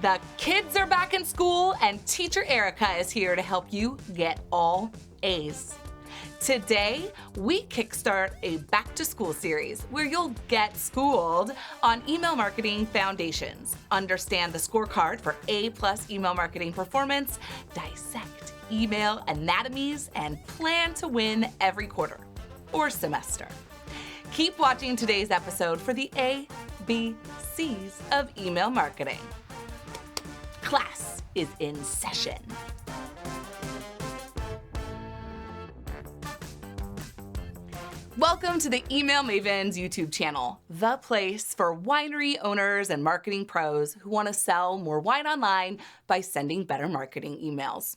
The kids are back in school and teacher Erica is here to help you get all A's. Today, we kickstart a back to school series where you'll get schooled on email marketing foundations, understand the scorecard for A+ email marketing performance, dissect email anatomies, and plan to win every quarter or semester. Keep watching today's episode for the ABCs of email marketing. Class is in session. Welcome to the Email Mavens YouTube channel, the place for winery owners and marketing pros who want to sell more wine online by sending better marketing emails.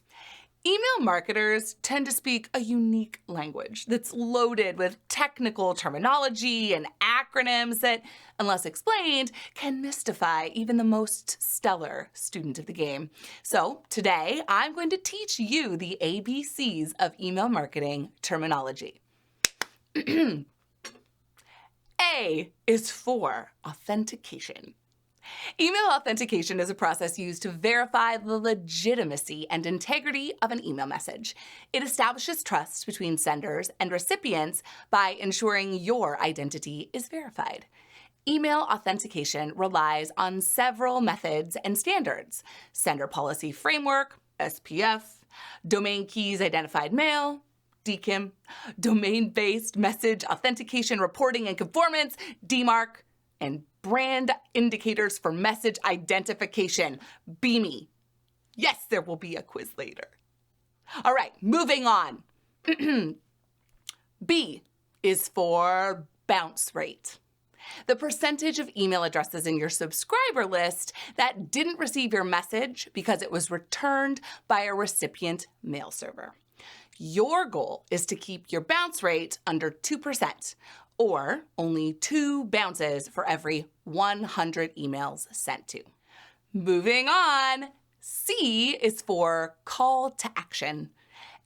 Email marketers tend to speak a unique language that's loaded with technical terminology and acronyms that, unless explained, can mystify even the most stellar student of the game. So today, I'm going to teach you the ABCs of email marketing terminology. A is for authentication. Email authentication is a process used to verify the legitimacy and integrity of an email message. It establishes trust between senders and recipients by ensuring your identity is verified. Email authentication relies on several methods and standards: Sender Policy Framework, SPF, Domain Keys Identified Mail, DKIM, Domain-Based Message Authentication Reporting and Conformance, DMARC, and Brand Indicators for Message Identification, BIMI. Yes, there will be a quiz later. All right, moving on. B is for bounce rate. The percentage of email addresses in your subscriber list that didn't receive your message because it was returned by a recipient mail server. Your goal is to keep your bounce rate under 2%, or only 2 bounces for every 100 emails sent to. Moving on, C is for call to action.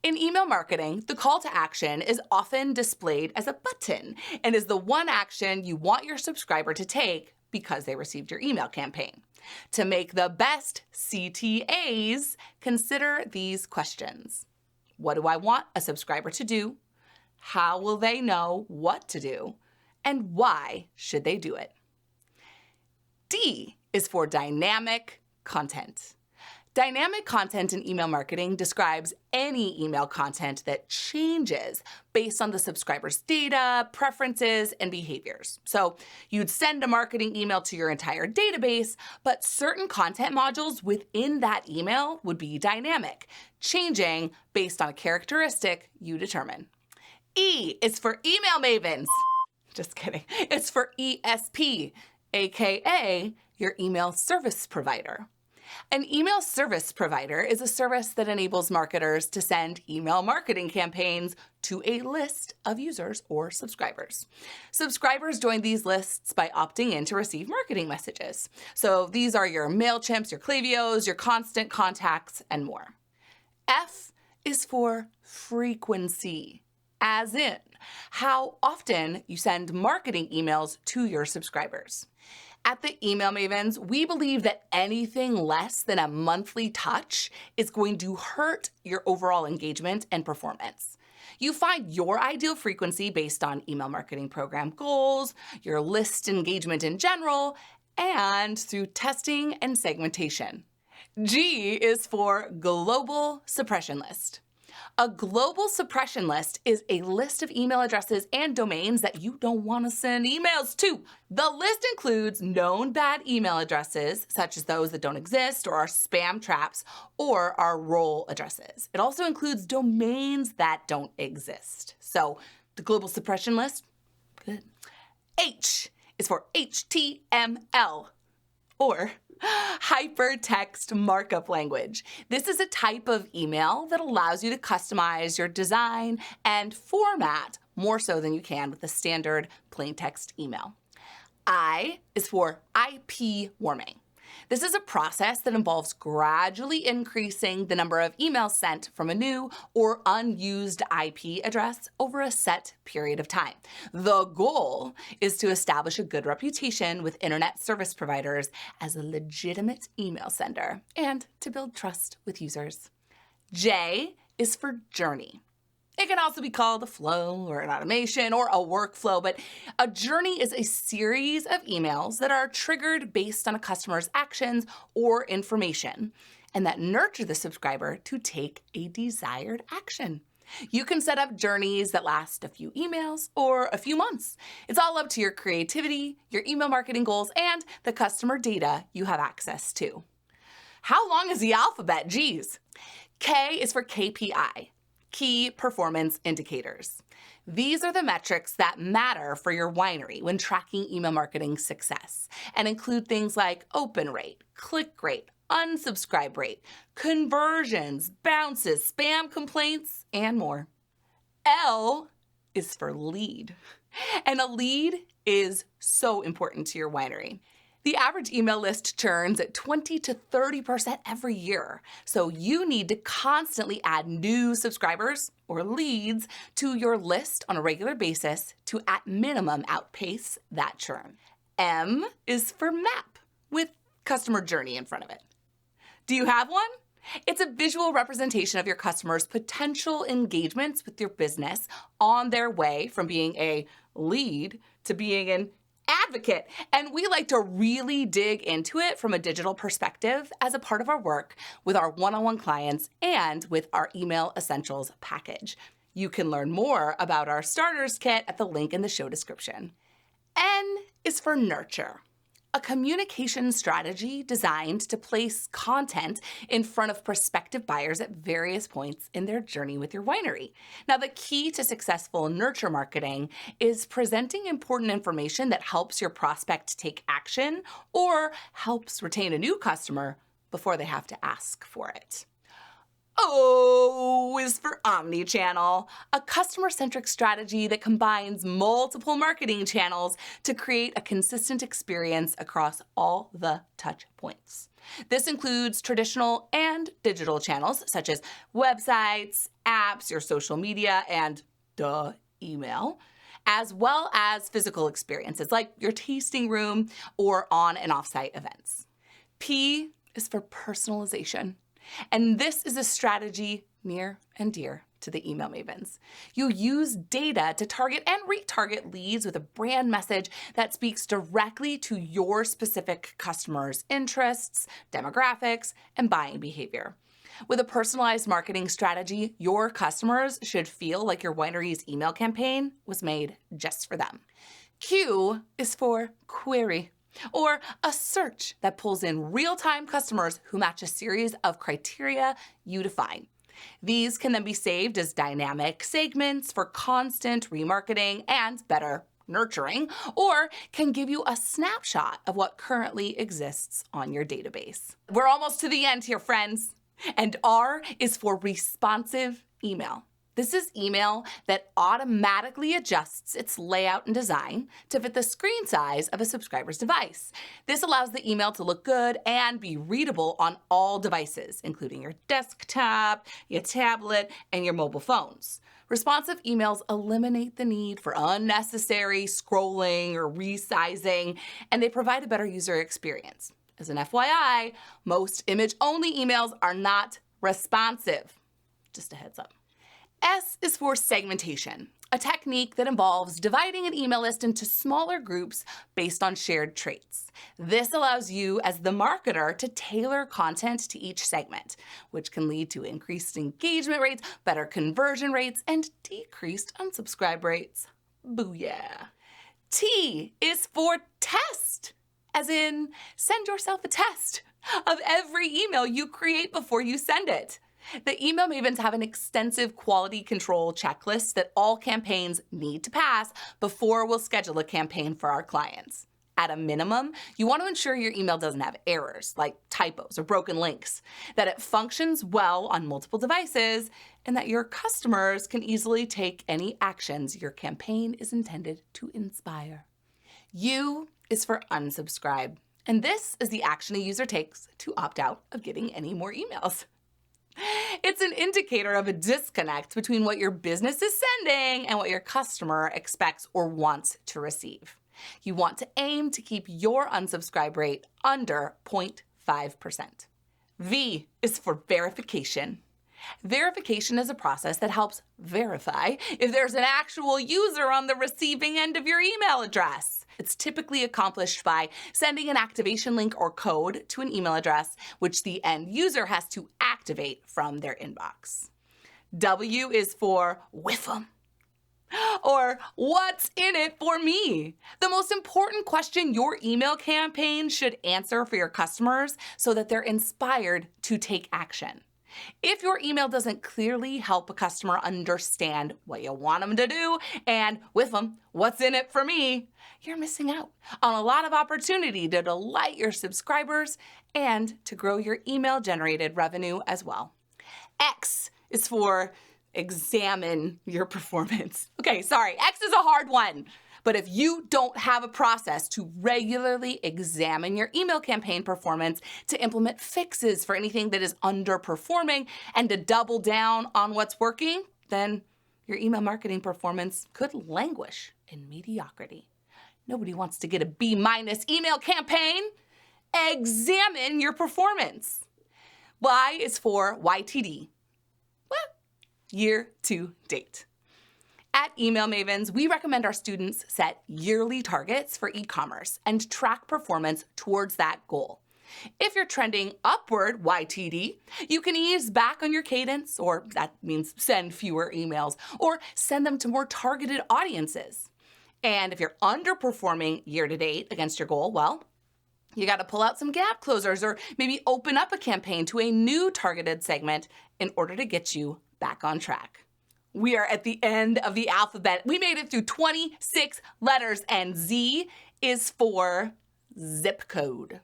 In email marketing, the call to action is often displayed as a button and is the one action you want your subscriber to take because they received your email campaign. To make the best CTAs, consider these questions. What do I want a subscriber to do? How will they know what to do? And why should they do it? D is for dynamic content. Dynamic content in email marketing describes any email content that changes based on the subscriber's data, preferences, and behaviors. So you'd send a marketing email to your entire database, but certain content modules within that email would be dynamic, changing based on a characteristic you determine. E is for email mavens. Just kidding. It's for ESP, aka your email service provider. An email service provider is a service that enables marketers to send email marketing campaigns to a list of users or subscribers. Subscribers join these lists by opting in to receive marketing messages. So these are your MailChimps, your Klaviyos, your Constant Contacts, and more. F is for frequency, as in how often you send marketing emails to your subscribers. At the Email Mavens, we believe that anything less than a monthly touch is going to hurt your overall engagement and performance. You find your ideal frequency based on email marketing program goals, your list engagement in general, and through testing and segmentation. G is for global suppression list. A global suppression list is a list of email addresses and domains that you don't want to send emails to. The list includes known bad email addresses, such as those that don't exist or are spam traps, or are role addresses. It also includes domains that don't exist. So the global suppression list, good. H is for HTML, or hypertext markup language. This is a type of email that allows you to customize your design and format more so than you can with a standard plain text email. I is for IP warming. This is a process that involves gradually increasing the number of emails sent from a new or unused IP address over a set period of time. The goal is to establish a good reputation with internet service providers as a legitimate email sender and to build trust with users. J is for journey. It can also be called a flow or an automation or a workflow, but a journey is a series of emails that are triggered based on a customer's actions or information and that nurture the subscriber to take a desired action. You can set up journeys that last a few emails or a few months. It's all up to your creativity, your email marketing goals, and the customer data you have access to. How long is the alphabet? Geez. K is for KPI. Key Performance Indicators. These are the metrics that matter for your winery when tracking email marketing success and include things like open rate, click rate, unsubscribe rate, conversions, bounces, spam complaints, and more. L is for lead. And a lead is so important to your winery. The average email list churns at 20 to 30% every year, so you need to constantly add new subscribers or leads to your list on a regular basis to at minimum outpace that churn. M is for map with customer journey in front of it. Do you have one? It's a visual representation of your customers' potential engagements with your business on their way from being a lead to being an advocate. And we like to really dig into it from a digital perspective as a part of our work with our one-on-one clients and with our Email Essentials package. You can learn more about our starters kit at the link in the show description. N is for nurture. A communication strategy designed to place content in front of prospective buyers at various points in their journey with your winery. Now, the key to successful nurture marketing is presenting important information that helps your prospect take action or helps retain a new customer before they have to ask for it. O is for omnichannel, a customer-centric strategy that combines multiple marketing channels to create a consistent experience across all the touch points. This includes traditional and digital channels such as websites, apps, your social media, and email, as well as physical experiences like your tasting room or on and off-site events. P is for personalization. And this is a strategy near and dear to the email mavens. You use data to target and retarget leads with a brand message that speaks directly to your specific customers' interests, demographics, and buying behavior. With a personalized marketing strategy, your customers should feel like your winery's email campaign was made just for them. Q is for query, or a search that pulls in real-time customers who match a series of criteria you define. These can then be saved as dynamic segments for constant remarketing and better nurturing, or can give you a snapshot of what currently exists on your database. We're almost to the end here, friends. And R is for responsive email. This is email that automatically adjusts its layout and design to fit the screen size of a subscriber's device. This allows the email to look good and be readable on all devices, including your desktop, your tablet, and your mobile phones. Responsive emails eliminate the need for unnecessary scrolling or resizing, and they provide a better user experience. As an FYI, most image-only emails are not responsive. Just a heads up. S is for segmentation, a technique that involves dividing an email list into smaller groups based on shared traits. This allows you as the marketer to tailor content to each segment, which can lead to increased engagement rates, better conversion rates, and decreased unsubscribe rates. Booyah. T is for test, as in send yourself a test of every email you create before you send it. The email mavens have an extensive quality control checklist that all campaigns need to pass before we'll schedule a campaign for our clients. At a minimum, you want to ensure your email doesn't have errors like typos or broken links, that it functions well on multiple devices, and that your customers can easily take any actions your campaign is intended to inspire. U is for unsubscribe. And this is the action a user takes to opt out of getting any more emails. It's an indicator of a disconnect between what your business is sending and what your customer expects or wants to receive. You want to aim to keep your unsubscribe rate under 0.5%. V is for verification. Verification is a process that helps verify if there's an actual user on the receiving end of your email address. It's typically accomplished by sending an activation link or code to an email address, which the end user has to activate from their inbox. W is for WIFM, or what's in it for me? The most important question your email campaign should answer for your customers so that they're inspired to take action. If your email doesn't clearly help a customer understand what you want them to do and with them, what's in it for me, you're missing out on a lot of opportunity to delight your subscribers and to grow your email-generated revenue as well. X is for examine your performance. Okay, sorry, X is a hard one. But if you don't have a process to regularly examine your email campaign performance, to implement fixes for anything that is underperforming, and to double down on what's working, then your email marketing performance could languish in mediocrity. Nobody wants to get a B- email campaign. Examine your performance. Y is for YTD. Well, year to date. At Email Mavens, we recommend our students set yearly targets for e-commerce and track performance towards that goal. If you're trending upward YTD, you can ease back on your cadence, or that means send fewer emails, or send them to more targeted audiences. And if you're underperforming year to date against your goal, well, you got to pull out some gap closers or maybe open up a campaign to a new targeted segment in order to get you back on track. We are at the end of the alphabet. We made it through 26 letters, and Z is for zip code.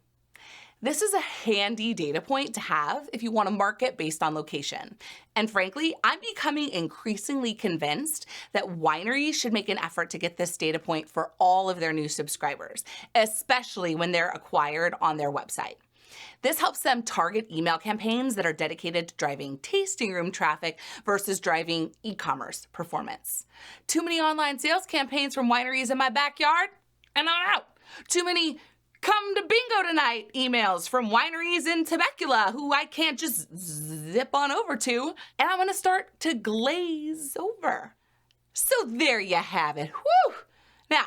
This is a handy data point to have if you want to market based on location. And frankly, I'm becoming increasingly convinced that wineries should make an effort to get this data point for all of their new subscribers, especially when they're acquired on their website. This helps them target email campaigns that are dedicated to driving tasting room traffic versus driving e-commerce performance. Too many online sales campaigns from wineries in my backyard, and I'm out. Too many come to bingo tonight emails from wineries in Temecula who I can't just zip on over to, and I'm gonna start to glaze over. So there you have it. Whew! Now,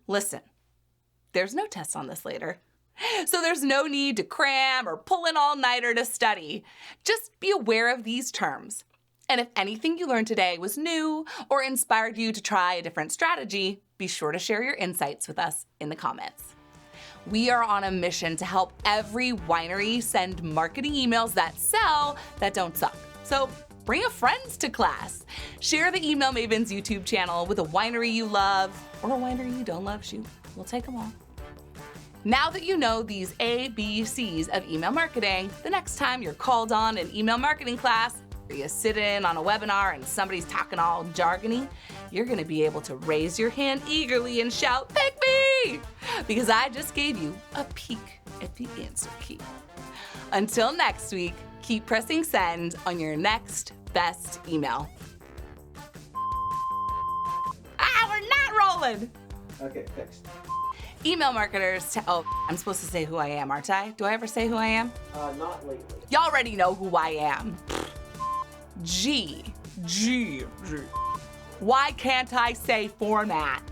listen, there's no test on this later. So there's no need to cram or pull an all-nighter to study. Just be aware of these terms. And if anything you learned today was new or inspired you to try a different strategy, be sure to share your insights with us in the comments. We are on a mission to help every winery send marketing emails that sell, that don't suck. So bring your friends to class. Share the Email Mavens YouTube channel with a winery you love or a winery you don't love. Shoot, we'll take them all. Now that you know these ABCs of email marketing, the next time you're called on an email marketing class, or you sit in on a webinar and somebody's talking all jargony, you're gonna be able to raise your hand eagerly and shout, "Pick me!" Because I just gave you a peek at the answer key. Until next week, keep pressing send on your next best email. We're not rolling! Okay, fixed. Email marketers, I'm supposed to say who I am, aren't I? Do I ever say who I am? Not lately. Y'all already know who I am. G. Why can't I say format?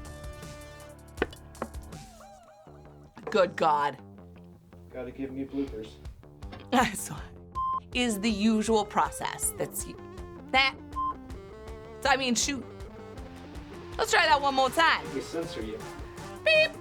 Good God. Gotta give me bloopers. So, is the usual process. That. So, I mean, shoot. Let's try that one more time. We censor you. Beep.